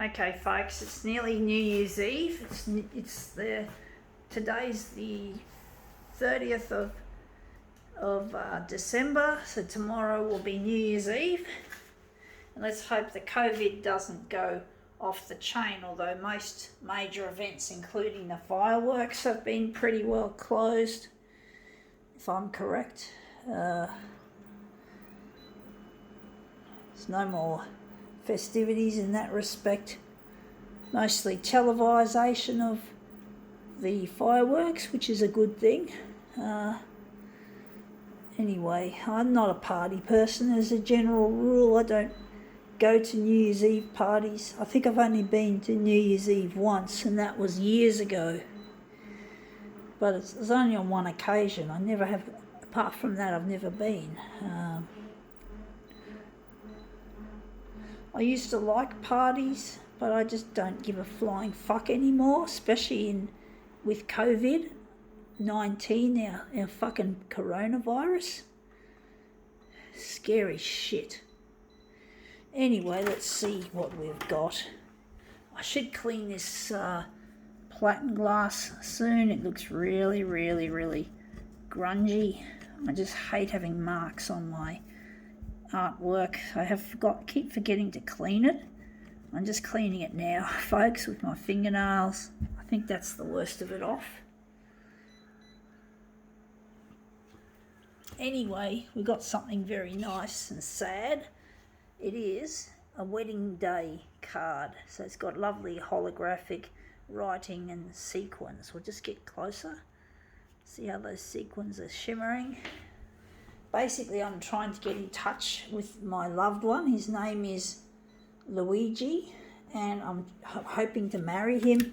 Okay, folks, it's nearly New Year's Eve. Today's the 30th of December, so tomorrow will be New Year's Eve. And let's hope the COVID doesn't go off the chain, although most major events, including the fireworks, have been pretty well closed, if I'm correct. There's no more festivities in that respect. Mostly televisation of the fireworks, which is a good thing. Anyway, I'm not a party person as a general rule. I don't go to New Year's Eve parties. I think I've only been to New Year's Eve once, and that was years ago. But it was only on one occasion. I never have, apart from that, I've never been. I used to like parties, but I just don't give a flying fuck anymore, especially with COVID-19, our fucking coronavirus. Scary shit. Anyway, let's see what we've got. I should clean this platen glass soon. It looks really, really, really grungy. I just hate having marks on my artwork. Keep forgetting to clean it. I'm just cleaning it now, folks, with my fingernails. I think that's the worst of it off. Anyway, we got something very nice and sad. It is a wedding day card. So it's got lovely holographic writing and sequins. We'll just get closer. See how those sequins are shimmering. Basically, I'm trying to get in touch with my loved one. His name is Luigi, and I'm hoping to marry him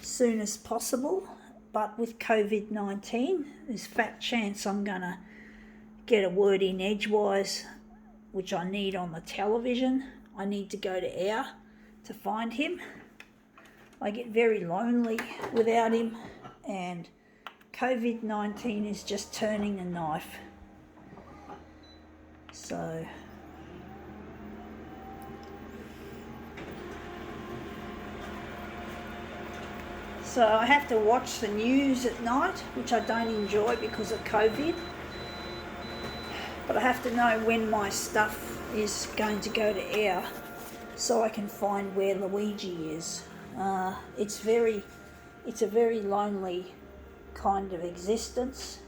as soon as possible. But with COVID-19, there's a fat chance I'm going to get a word in edgewise, which I need on the television. I need to go to air to find him. I get very lonely without him, and COVID-19 is just turning a knife. So I have to watch the news at night, which I don't enjoy because of COVID. But I have to know when my stuff is going to go to air so I can find where Luigi is. It's a very lonely kind of existence.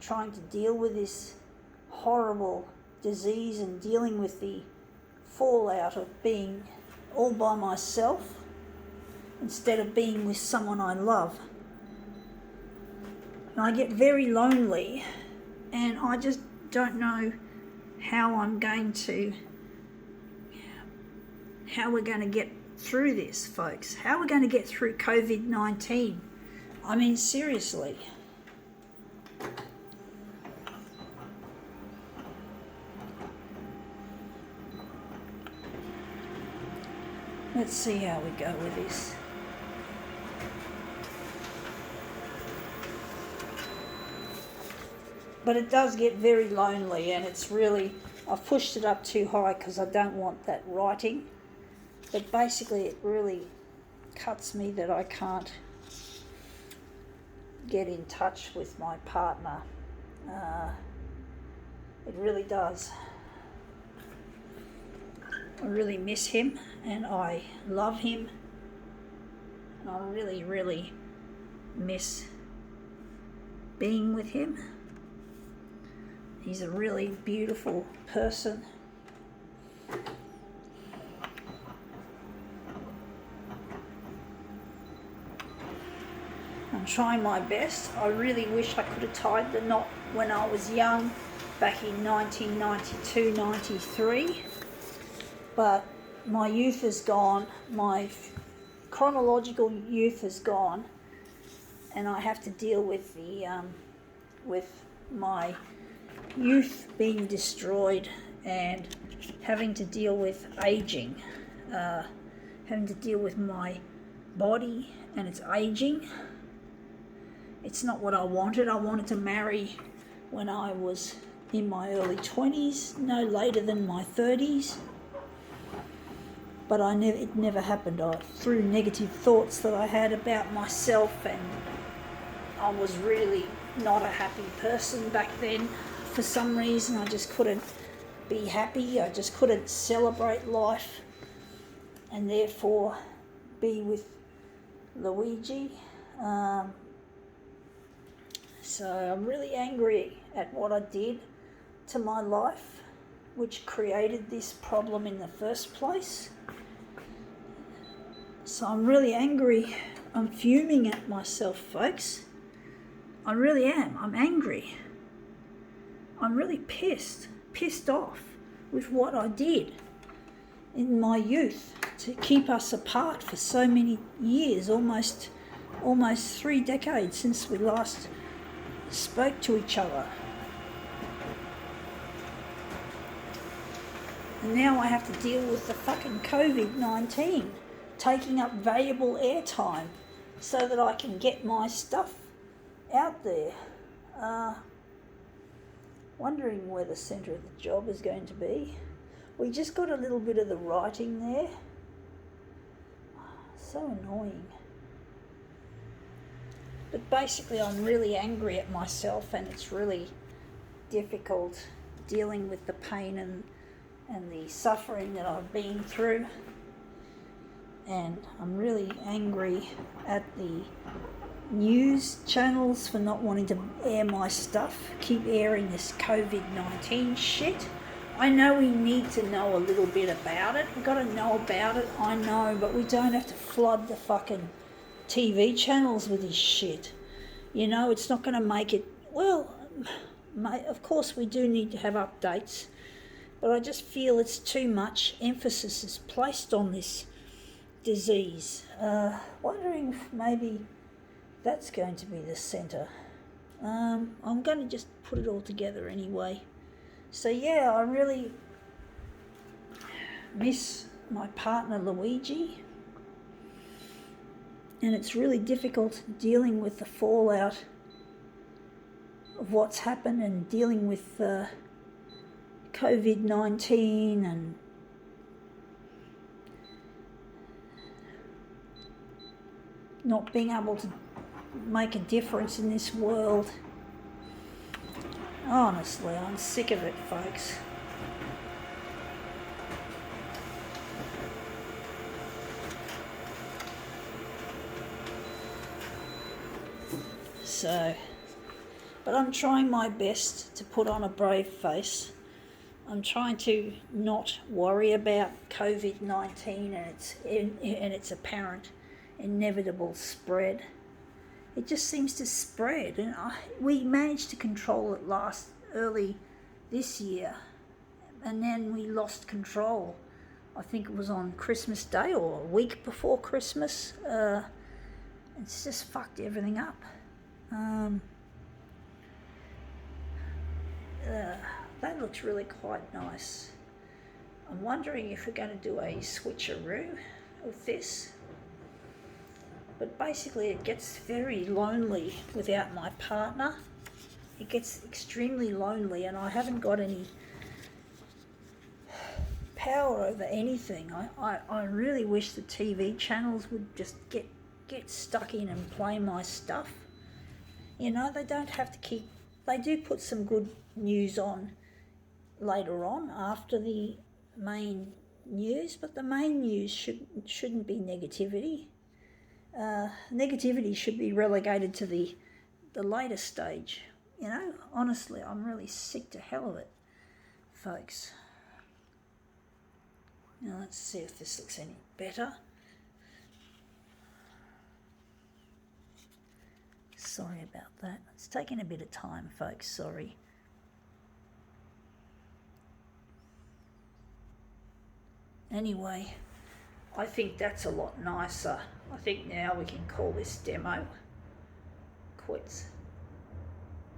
Trying to deal with this horrible disease and dealing with the fallout of being all by myself instead of being with someone I love. And I get very lonely, and I just don't know how we're going to get through this, folks. How we're going to get through COVID-19. I mean, seriously. Let's see how we go with this. But it does get very lonely, and it's really, I've pushed it up too high because I don't want that writing. But basically it really cuts me that I can't get in touch with my partner. It really does. I really miss him, and I love him, and I really, really miss being with him. He's a really beautiful person. I'm trying my best. I really wish I could have tied the knot when I was young, back in 1992, 93. But my youth is gone, my chronological youth is gone, and I have to deal with my youth being destroyed and having to deal with aging, having to deal with my body and its aging. It's not what I wanted. I wanted to marry when I was in my early 20s, no later than my 30s. but it never happened. Through negative thoughts that I had about myself, and I was really not a happy person back then. For some reason, I just couldn't be happy. I just couldn't celebrate life, and therefore be with Luigi. So I'm really angry at what I did to my life, which created this problem in the first place. So I'm really angry. I'm fuming at myself, folks. I really am. I'm angry. I'm really pissed off with what I did in my youth to keep us apart for so many years, almost 3 decades since we last spoke to each other. And now I have to deal with the fucking COVID-19 taking up valuable airtime so that I can get my stuff out there. Wondering where the centre of the job is going to be. We just got a little bit of the writing there. So annoying. But basically I'm really angry at myself, and it's really difficult dealing with the pain and the suffering that I've been through. And I'm really angry at the news channels for not wanting to air my stuff, keep airing this COVID-19 shit. I know we need to know a little bit about it. We've got to know about it, I know, but we don't have to flood the fucking TV channels with this shit. You know, it's not going to make it... Well, of course we do need to have updates, but I just feel it's too much emphasis is placed on this disease. Wondering if maybe that's going to be the centre. I'm going to just put it all together anyway. So yeah, I really miss my partner Luigi, and it's really difficult dealing with the fallout of what's happened and dealing with COVID-19 and not being able to make a difference in this world. Honestly, I'm sick of it, folks. So, but I'm trying my best to put on a brave face. I'm trying to not worry about COVID-19 and its apparent inevitable spread. It just seems to spread, and we managed to control it early this year, and then we lost control. I think it was on Christmas Day or a week before Christmas. It's just fucked everything up. That looks really quite nice. I'm wondering if we're going to do a switcheroo with this. But basically it gets very lonely without my partner. It gets extremely lonely, and I haven't got any power over anything. I really wish the TV channels would just get stuck in and play my stuff. You know, they don't have to keep... They do put some good news on later on after the main news, but the main news shouldn't be negativity. Negativity should be relegated to the later stage. You know, honestly, I'm really sick to hell of it, folks. Now let's see if this looks any better. Sorry about that. It's taking a bit of time, folks. Sorry. Anyway, I think that's a lot nicer. I think now we can call this demo quits.